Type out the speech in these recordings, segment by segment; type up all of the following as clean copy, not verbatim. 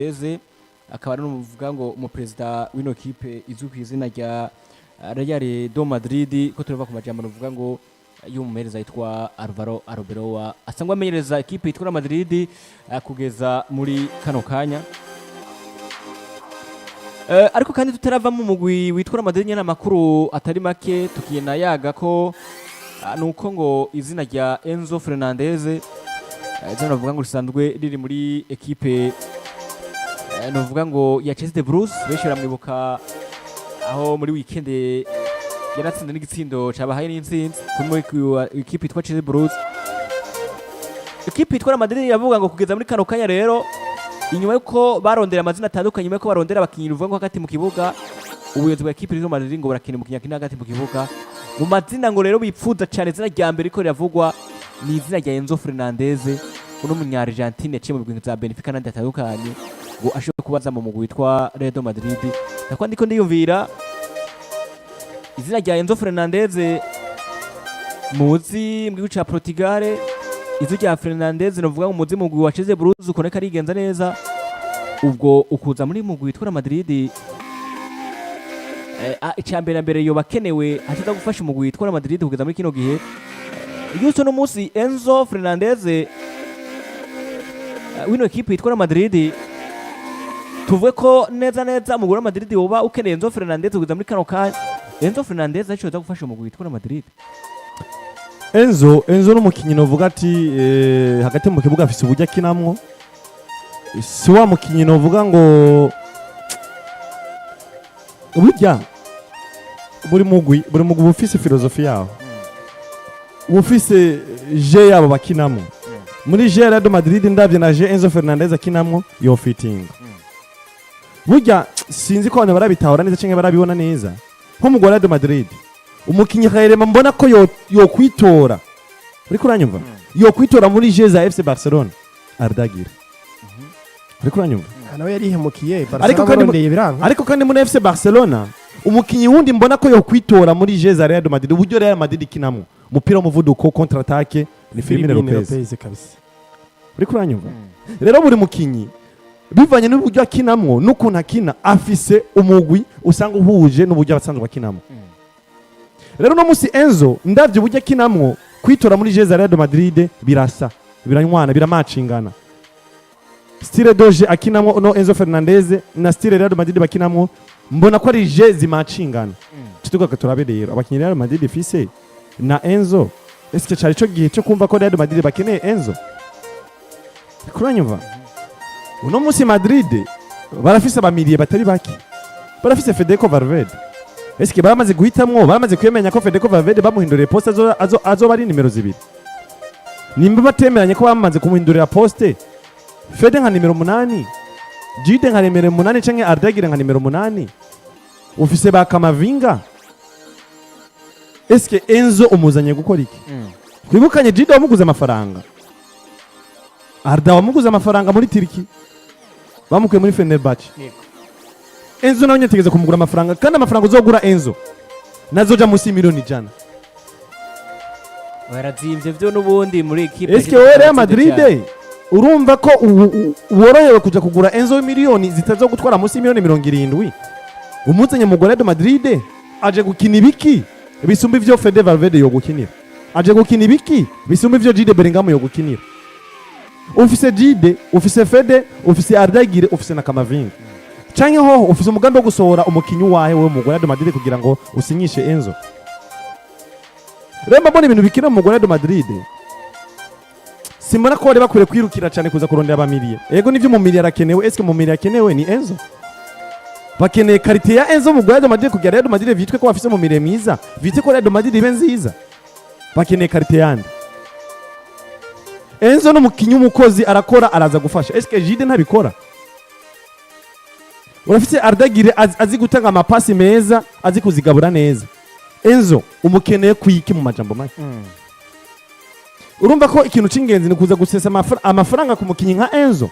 Eze akaba ari n'umuvuga ngo umuperezida w'ino kipe izwi ku izina rya Real do Madrid ko turava ku majambo uvuga ngo y'umumereza yitwa Alvaro Arbeloa asangwa amenyereza ikipe yitwa Madrid kugeza muri kano kanya. Ariko kandi tutarava mu mugwi witwa Madrid nyene amakuru atari make tukiyena yaga ko nuko ngo izina rya Enzo Fernandez zano bavuga ngo risanzwe riri muri ekipe novuga ngo ya Chelsea Blues benshi baramwibuka aho muri weekend yaratsinda n'igitsindo cabahaye n'intsinzi kumwe ikipe yitwa Chelsea Blues. Ikipe yitwa Madrid yavuga ngo kugeza muri kano kanya rero inyuma yuko barondera amazina atandukanye nyuma yuko barondera abakinyi ruvuga ngo hagati mu kibuga ubuyobozi bwa ekipe yitwa Madrid ngo barakina mu kinyakina hagati mu kibuga mu mazina ngo rero bipfuza cyane izina rya mbere riko riravugwa ni izina rya Enzo Fernandez uno munya Argentine yaciye mu bigwi za Benfica n'andi atandukanye ngo ashobora kubaza mu mugwi witwa Real do Madrid. Nakwa ndiko ndiyumvira izina rya Enzo Fernandez muzi mu gihugu ca Portugal, izina rya Fernandez novuga ngo muzi mu mugwi wa Chelsea Blues ukoneka arigenza neza ubwo ukuza muri mugwi witwa Madrid icambere mbere yo bakenewe ataza gufasha umugwi witwa Madrid kugeza muri kino gihe. Yuso no musi Enzo Fernandez wino ekipe yitwa Madrid tuvuge ko neza neza umugwi wa Madrid woba ukeneye Enzo Fernandez kugeza muri kano kanya. Enzo Fernandez aciye gufasha umugwi witwa Madrid. Enzo n'umukinyi novuga ati hagati mu kibuga afise uburyo akinamwo si wa mukinyi novuga ngo burya buri mugwi bufise filozofi yawo bufise je yabo bakinamwo. Muri Real do Madrid ndavye na je Enzo Fernandez akinamwo yo fitting burya sinzi ko abantu barabitahura neza cyangwa barabibona neza nko mu Real do Madrid umukinyi kayirema mbona ko yo kwitora uriko uranyumva yo kwitora muri je za FC Barcelona Ardagira uriko uranyumva nawe yari hemukiye Barcelona ariko kandi muri FC Barcelona umukinyi wundi mbona ko yo kwitora muri je za Real do Madrid uburyo Real Madrid ikinamwo umupira w'umuvuduko contre attaque ni Firmino Lopez kabisa uriko uranyumva rero buri mukinyi bivanye n'uburyo akinamwo n'ukuntu akina afise umugwi usanga uhuje n'uburyo abasanzwe akinamwo. Rero no musi Enzo ndavye uburyo akinamwo kwitora muri je za Real Madrid birasa biranywana biramacingana style doje akinamwo no Enzo Fernandez na style Real Madrid bakinamwo mbona ko ari je zimacingana tutuka turabe rero abakinyi Real Madrid fise na Enzo eske cyari cyo gihe cyo kumva ko Real Madrid bakeneye Enzo kuranyumva. Uno musi Madrid barafise abamiriye batari baki barafise Federico Valverde eske baramaze guhitamwo baramaze kwemenya ko Federico Valverde bamuhindurira poste azo bari nimero 2 nimba batemeranye ko bamaze kumuhindurira poste Fede nka nimero 8 Jide nka nimero 8 canke Ardagira nka nimero 8 ufise ba Kamavinga eske Enzo umuzanye gukora iki kwibukanye Jide wamuguze amafaranga Arda wamuguze amafaranga muri Turki bamukuye muri Fenerbahce Enzo nawe nyategeze kumugura amafaranga kandi amafaranga uzogura Enzo nazoja musi miliyoni 100 barazimvye vyo nubundi muri equipe. Eske we Real Madrid urumva ko worohewe kuja kugura Enzo miliyoni zitazogutwara musi miliyoni 70 umuzanye mu Real Madrid aje gukina ibiki bisumba ivyo Fede Valverde yo gukinira aje gukina ibiki bisumba ivyo Jude Bellingham yo gukinira ufise Jide ufise Fede ufise Ardagire ufise na Kamavinga canke ho ufise umugambi wo gusohora umukinyi wahe we mu Real Madrid kugira ngo usinyishe Enzo. Remba mbona ibintu bikina mu Real Madrid simbona ko bari bakwiriye kwirukira cyane kuza kurondera abamiriye ego nivyo mu miriye arakenewe eske mu miriye akenewe ni Enzo bakeneye karite ya Enzo mu Real Madrid kugira Real Madrid vitwe ko bafise mu miriye mwiza vitwe ko Real Madrid ibe nziza bakeneye karite yandi. Enzo n'umukinyi w'umukozi arakora araza gufasha eske Jide ntabikora urafise Ardagire azi gutanga amapasi meza azi kuzigabura neza Enzo umukeneye kwiki mu majambo make urumva ko ikintu cingenzi ni kuza gusesa amafaranga ku mukinyi nka Enzo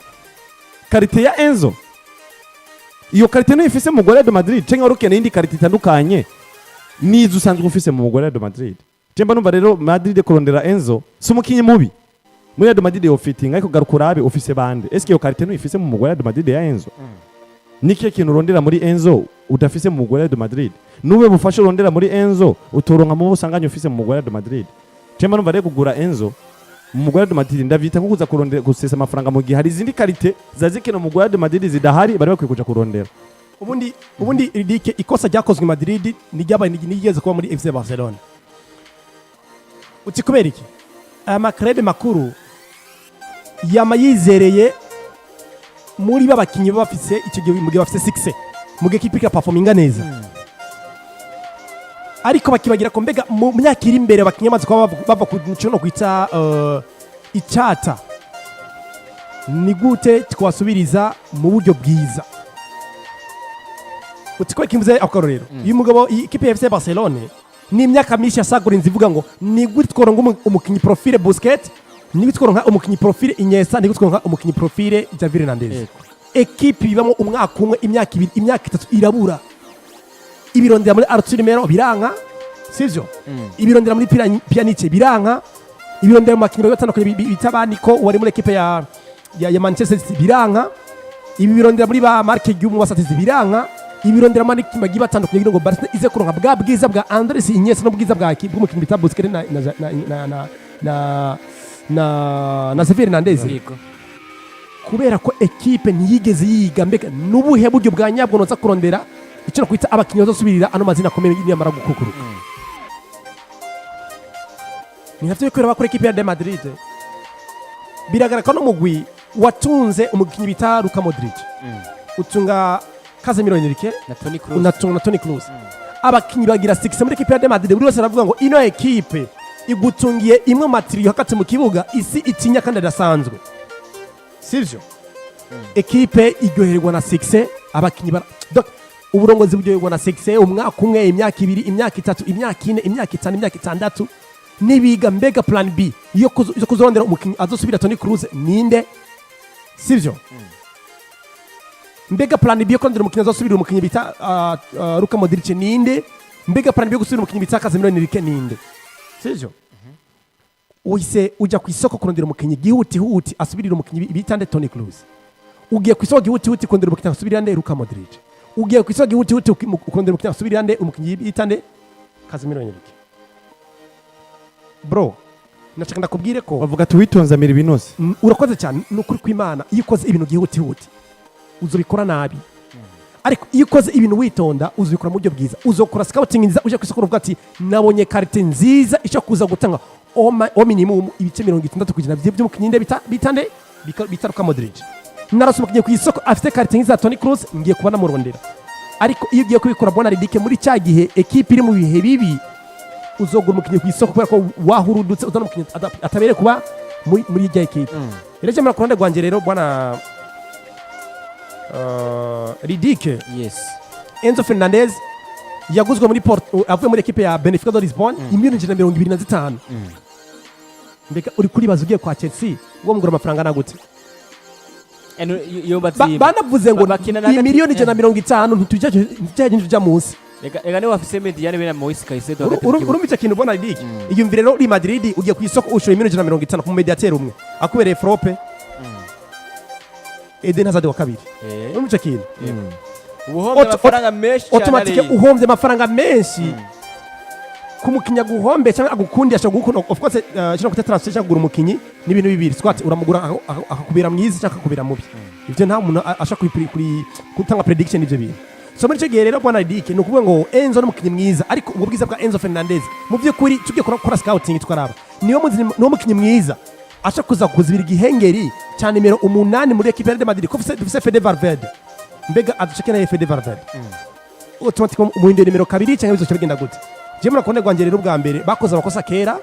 karite ya Enzo iyo karite no ifise mu Real Madrid cenga urukeneye indi karite itandukanye nizo usanzwe ufise mu Real Madrid. Jemba numva rero Madrid kurondera Enzo si umukinyi mubi muri Real Madrid yo fitting ariko garuka urabe ufise bande eske iyo karite ntuyifise mu mugore Real Madrid ya Enzo niki kintu urondera muri Enzo udafise mu mugore Real Madrid nube bufashe urondera muri Enzo utoronka mu busanganye ufise mu mugore Real Madrid cema numva rero kugura Enzo mu mugore Real Madrid ndavita nko kuza kurondera gusesa amafaranga mu gihe hari izindi karite zazikina mu mugore Real Madrid zidahari bari bakwiye kuja kurondera ubundi Dike ikosa ryakozwe Madrid nigeze kuba muri FC Barcelona uti kubera iki aya makrebe makuru yama yizereye muri babakinyi bafise icyo gihe mu gihe bafise 6 mu gihe kipi ka performinga neza ariko bakibagira ko mbega mu myaka iri imbere abakinyi amaze kuba bava ku cyo no kwita icyata ni gute twasubiriza mu buryo bwiza utiko kimvuze akororero uyu mugabo ikipe ya FC Barcelona ni imyaka myinshi yasagura inzivuga ngo ni gute tworonga umukinyi profile Busquets ni gute tworonka umukinyi profile Iniesta ni gute tworonka umukinyi profile Fernandez ekipe ibamo umwaka umwe imyaka ibiri imyaka itatu irabura ibirondera muri Arthur Melo biranka sivyo ibirondera muri Pjanic biranka ibirondera mu makiniro batandukanye bitabani ko wari muri ekipe ya Manchester City biranka ibirondera muri ba Marque Guillaume wasatize biranka ibirondera mani kimagiba batandukanye ngo Barcelona ize kuronka bwa bwiza bwa Andres Iniesta no bwiza bwa ekipe bw'umukinyi bita Busquets na Fernandez kubera ko ekipe ntiyigeze yiga mbega n'ubuhe buryo bwa nyabwo noza kurondera icyo kwita abakinyi bazosubirira ano mazina akomeye y'imyamara gukukuruka ni navyo ko bakora ekipe ya Real Madrid biragaragara no mugwi watunze umukinyi bita Luka Modric utunga Casemiro Enrique na Toni Kroos abakinyi bagira 6 muri ekipe ya Real Madrid buri wese aravuga ngo ino ekipe igutungiye imwe materiyo Hagati mu kibuga isi itinya kandi adasanzwe sivyo ekipe iryoherwa na 6 abakinyi uburongozi buryoherwa na 6 umwaka umwe imyaka ibiri imyaka itatu imyaka ine imyaka itanu imyaka itandatu nibiga mbega plan B yo kuzorondera umukinyi azosubira Toni Kroos ninde sivyo mbega plan B yo kurondera umukinyi azosubira umukinyi bita Luka Modric ninde mbega plan B yo gusubira umukinyi bita Casemiro Enrique ninde sivyo uhise ujya ku isoko kurondera umukinyi gihuti asubirira umukinyi bitande Toni Kroos ugiye ku isoko gihuti kurondera umukinyi asubirira nde Luka Modric ugiye ku isoko gihuti kurondera umukinyi asubirira nde umukinyi bitande Casemiro Enrique bro nashaka ndakubwire ko bavuga tuwitonza miri binose urakoze cyane n'ukuri kw'Imana iyo ukoze ibintu gihuti uzobikora nabi ariko iyo ukoze ibintu witonda uzobikora mu buryo bwiza uzokora scouting nziza uje ku isoko uvuga ati nabonye carte nziza icyo kuza gutanga o minimum ibice 60% by'umukinyi bitande bitaruka Modric narasoma kigiye ku isoko afite carte nziza Toni Kroos ngiye kuba namurondera ariko iyo ugiye kubikora bona Dike muri cya gihe ekipe iri mu bihe bibi uzogura umukinyi ku isoko kubera ko wahurudutse uzana umukinyi atabere kuba muri ijya ekipe rero mara kurande gwanje rero bwana Ridike Enzo Fernandez yaguzwe muri avuye muri ekipe ya Benfica de Lisbon imiliyoni 125 mbega uri kuribaza ugiye kwa Chelsea uwo mugura amafaranga nagute banavuze ngo imiliyoni 150 ntitujya munsi ega niwe wafise Mediane bena Moise Caicedo urumva kintu bona Ridike iyumvire rero Real Madrid ugiye ku isoko ushora imiliyoni 150 ku mediateur umwe akubereye Frope Eden Hazard wa kabiri urumva kintu ubuhombe amafaranga menshi automatique uhombye amafaranga menshi kumukinya guhombe cyangwa agukundi ashaka gukunda of course cyangwa kute transfer cyangwa gura umukinyi ni ibintu bibiri squat uramugura akakubera mwiza cyangwa akakubera mubi ivyo nta muntu ashaka kuri gutanga prediction ivyo bintu so muri cyo gihe rero bwana Dike no kuvuga ngo Enzo n'umukinyi mwiza ariko ubwo bwiza bwa Enzo Fernandez mu byo kuri tugiye gukora scouting twaraba niyo mukinyi mwiza ashaka kuza kuzibira igihengeri cya nimero 8 muri equipe ya Real Madrid ko dufise Fede Valverde mbega adushake na Fede Valverde automatique mu inde nimero 2 cyangwa bizo cyagenda gute je muri konde gwanje rero bwa mbere bakoze abakosa kera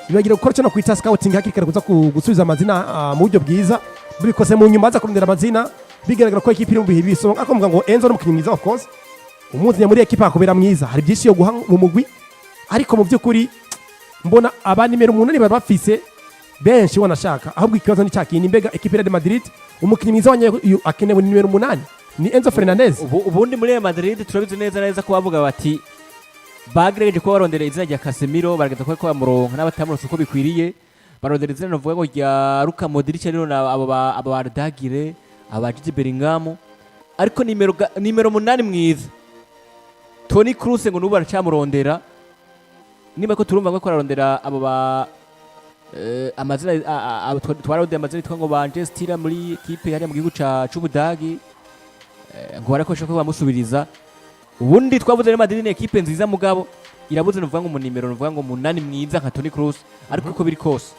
bibagira gukora cyo no kwita scouting hakiri kare kuza gusubiza amazina mu buryo bwiza bikose mu nyuma za kurondera amazina bigaragara ko equipe iri mu bihe biso akombwa ngo Enzo n'umukinyi mwiza of course umunsi muri equipe akobera mwiza hari byinshi yo guha mu mugwi ariko mu byukuri mbona aba nimero 8 bari bafise benshi wanashaka ahubwo ikibazo ni cyakindi mbega equipe ya Madrid umukinyi mwiza wanye akenewe ni nimero 8 ni Enzo Fernandez ubundi muri Madrid turabizi neza ko bavuga bati bagreje ko barondera izina rya Casemiro barageza ko bamuronka n'abatamuronse uko bikwiriye barondera izina novuga ngo rya Luka Modric rero abo Ardagire aba Jude Bellingham ariko nimero 8 mwiza Toni Kroos ngo nubu aracamurondera niba ko turumva ngo ararondera abo amazina twarode amazina yitwa ngo banje stira muri equipe yari mu gihugu c'Ubudagi ngo barakoresha ko bamusubiriza ubundi twavuze Real Madrid ni equipe nziza mugabo irabuze novuga ngo mu nimero novuga ngo 8 mwiza nka Toni Kroos ariko uko biri kose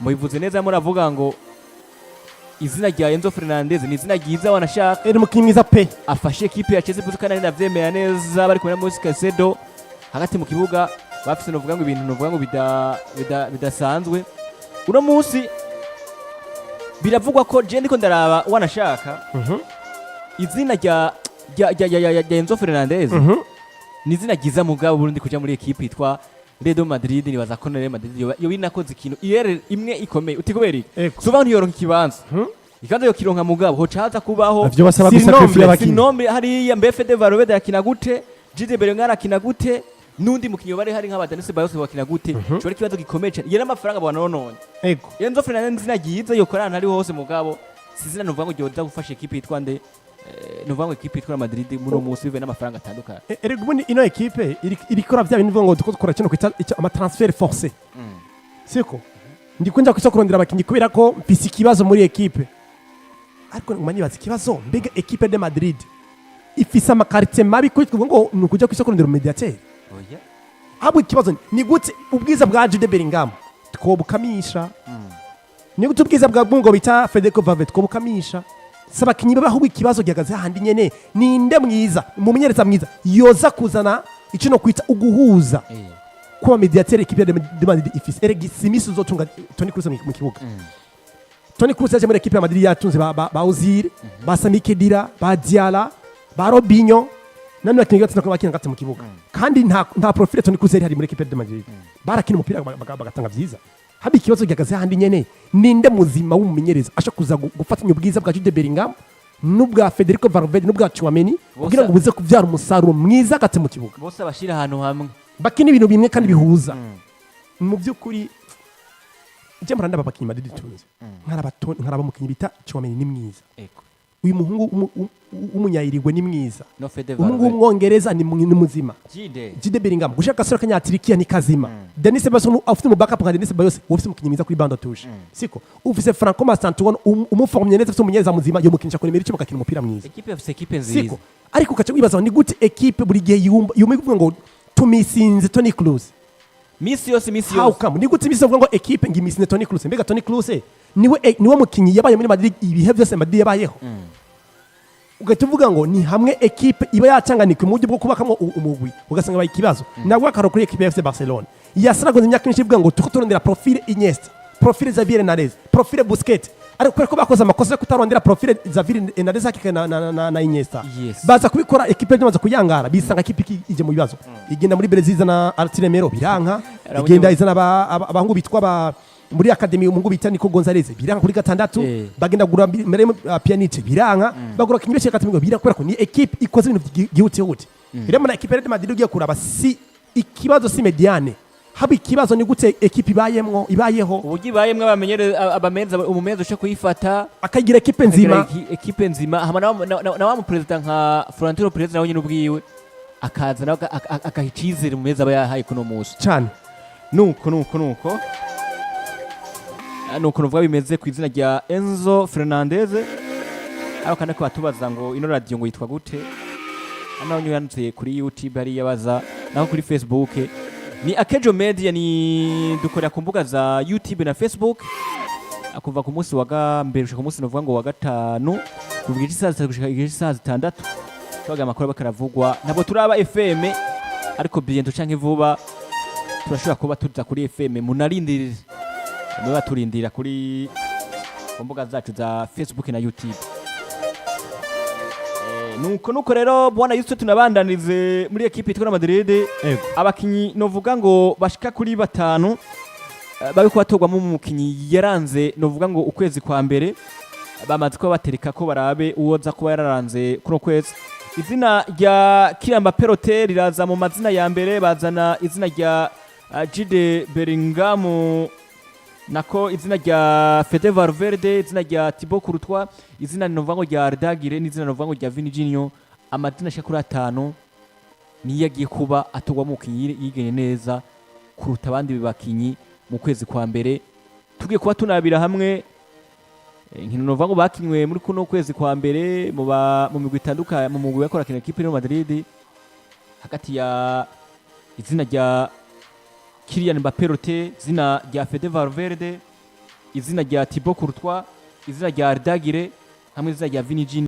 mubivuze neza muravuga ngo izina rya Enzo Fernandez ni izina ryiza wanashaka eri mukinyi mwiza pe afashe equipe ya Chelsea kandi navyemera neza bari kumwe na Moise Caicedo hagati mu kibuga bafise novuga ngo ibintu novuga ngo bidasanzwe uno munsi biravugwa ko je ndiko ndaraba wanashaka izina rya Enzo Fernandez ni izina ryiza mugabo Burundi kuja muri equipe yitwa Real Madrid nibaza ko Real Madrid yo binakoze ikintu imwe ikomeye utikubera iki soba ntiyoronka ikibanza ikanza yo kironka mugabo ho caza kubaho avyo basaba gusacrifice abakinyi nombre hari ya Mbefe de Valverde yakina gute Jude Bellingham akina gute nundi mukinyo bari hari nk'abadanise bayose bakina gute cyo kibazo gikomeye cyane yera amafaranga banonone ego Enzo Fernandez izina ryiza yo korana ari hose mugabo sizina nuvuga ngo ryoza gufasha equipe yitwa nde nuvuga ngo equipe yitwa Madrid muri umunsi bive n'amafaranga atandukanye erega ubundi ino equipe irikora bya bintu ngo dukora kino kwita ama transfer forcé siko ndikunja kwisa kurondera abakinyi kubera ko mfise ikibazo muri equipe ariko manyibaza ikibazo mbega equipe de Madrid ifise amakarite mabi kwitwa ngo nukuja kwisa kurondera mediateur oya abo ikibazo ni gute ubwiza bwa Jude Bellingham twobukamisha ni gute ubwiza bwa ngo bita Federico Valverde twobukamisha saba kinyi babaho ikibazo gihagaze handi nyene ninde mwiza mumenyereza mwiza yoza kuzana ico no kwita uguhuza kuba mediateur equipe de Madrid ifise eregi simisi uzotunga Toni Kroos mu kibuga Toni Kroos yaje muri equipe ya Madrid yatunze ba Ozil ba Sami Khedira ba Diala ba Robinho nani bakinyi gatatu bakina gatatu mu kibuga kandi nta profile Toni Kroos hari muri equipe de Madrid barakina umupira bagatanga vyiza habi ikibazo gihagaze handi nyene ninde muzima w'umumenyereza asha kuza gufatanya ubwiza bwa Jude Bellingham n'ubwa Federico Valverde n'ubwa Tchouameni kugira ngo buze kuvyara umusaruro mwiza gate mu kibuga bose abashira ahantu hamwe bakina ibintu bimwe kandi bihuza mu byukuri je muranda babakinyi Madrid tunze nkaraba mukinyi bita Tchouameni ni mwiza uyu muhungu umunyayirigwe ni mwiza umuhungu w'umwongereza ni muzima Jude Bellingham gushaka sura kanyatirikia ni kazima Denis Bason afite mu backup nka Denis Bayose ufite mukinyi mwiza kuri bande touche siko ufise Franco Mastantuono umuformye neza afite umunyeza muzima yo mukinisha kuri meri cyo bakina umupira mwiza equipe afise equipe nziza siko ariko ukaca wibaza ni gute equipe buri gihe yumwe kuvuga ngo tumisinze Toni Kroos misi yose how come ni gute misi ngo equipe ngimisinze Toni Kroos mbega Toni Kroos niwe mukinyi yabaye muri Madrid ibihe byose Madrid yabayeho ugahita uvuga ngo ni hamwe equipe iba yacanganika mu buryo bwo kubakamwo umugwi ugasanga baye ikibazo nabwo akaro kuri equipe ya FC Barcelona yasaragoze imyaka myinshi ivuga ngo tuko turondera profile Iniesta profile Xavi Hernandez profile Busquets ariko ko bakoze amakosa yo kutarondera profile Xavi Hernandez hakika na Iniesta baza kubikora equipe yamaze kuyangara bisanga equipe ije mu bibazo igenda muri Brazil na Artillemero biranka igenda izana abahungu bitwa muri academy umungu bita Nico Gonzalez biranka kuri gatandatu bagenda gura Pjanic biranka bagura kinyi bese gatatu biranka ko ni equipe ikoze ibintu gihute gute rero muri equipe ya Madrid ugiye kuraba si ikibazo si mediane haba ikibazo ni gute equipe ibayeho ubugi bayemwe abamenza umumenzo cyo kuyifata akagira equipe nzima hama na wa mu president nka Florentino Perez nawe nyine ubwiwe akaza nawe akahicizira mu meza abayahaye kuno musi cyane nuko nuko nuvuga bimeze ku izina rya Enzo Fernandez aho kandi ko batubaza ngo ino radio ngo yitwa gute naho nyanditse kuri YouTube hari yabaza naho kuri Facebook ni Akejo Media ni dukorera ku mbuga za YouTube na Facebook akuva ku munsi wa mbere ushaka ku munsi novuga ngo wa gatanu kuvuga isaha gushika isaha 6 twaga amakuru bakaravugwa nabo turaba FM ariko biento canke vuba turashobora kuba tuza kuri FM munarindirire mwe baturindira kuri mbuga zacu za Facebook na YouTube nuko rero bwana Yusufu tunabandanize muri equipe yitwa Madrid abakinyi novuga ngo bashika kuri 5 babiko batogwamo umukinyi yaranze novuga ngo ukwezi kwa mbere bamaze ko batereka ko barabe uwoza kuba yararanze kuno kwezi izina rya Kiramba Perote riraza mu mazina ya mbere bazana izina rya Jude Bellingham nako izina rya Fede Valverde, izina rya Thibaut Courtois, izina novuga ngo rya Ardagire n'izina novuga ngo rya Vini Junior, amazina ashika kuri 5 niyo agiye kuba atogwa mu kinyi yigene neza kuruta abandi bakinyi mu kwezi kwa mbere. Tugiye kuba tunabira hamwe inkino novuga ngo bakinywe muri kuno kwezi kwa mbere mu migwi itandukanye, mu mugwi yakora kina equipe Real Madrid, hagati ya izina rya Kylian Mbappé Rote, izina rya Fede Valverde, izina rya Thibaut Courtois, izina rya Ardagire hamwe n'izina rya Vini Junior.